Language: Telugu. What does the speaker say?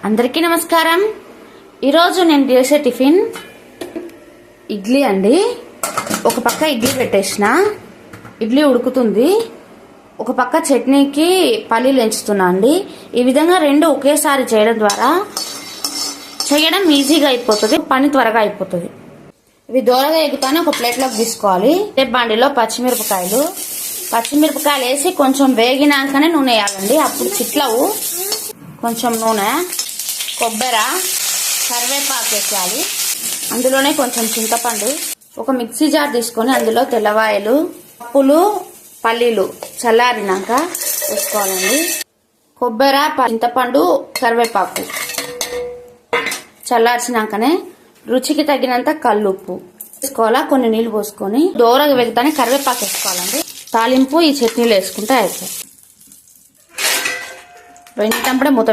అందరికీ నమస్కారం. ఈరోజు నేను చేసే టిఫిన్ ఇడ్లీ అండి. ఒక పక్క ఇడ్లీ పెట్టేసిన, ఇడ్లీ ఉడుకుతుంది. ఒక పక్క చట్నీకి పల్లీలు ఎంచుతున్నా అండి. ఈ విధంగా రెండు ఒకేసారి చేయడం ద్వారా చేయడం ఈజీగా అయిపోతుంది, పని త్వరగా అయిపోతుంది. ఇవి దూరగా ఎగుతానే ఒక ప్లేట్లోకి తీసుకోవాలి. బాండిలో పచ్చిమిరపకాయలు వేసి కొంచెం వేగినాకనే నూనె వేయాలండి, అప్పుడు చిట్లవు. కొంచెం నూనె, కొబ్బరి, కరివేపాకు వేయాలి. అందులోనే కొంచెం చింతపండు. ఒక మిక్సీ జార్ తీసుకొని అందులో తెల్లవాయలు, పప్పులు, పల్లీలు చల్లారినాక వేసుకోవాలండి. కొబ్బరి, చింతపండు, కరివేపాకు చల్లార్చినాకనే రుచికి తగినంత కల్లుప్పు వేసుకోవాలా. కొన్ని నీళ్లు పోసుకొని దూరగా వెళ్తానే కరివేపాకు వేసుకోవాలండి. తాలింపు ఈ చట్నీలో వేసుకుంటే అయిపోతుంది. వెంటనే మూత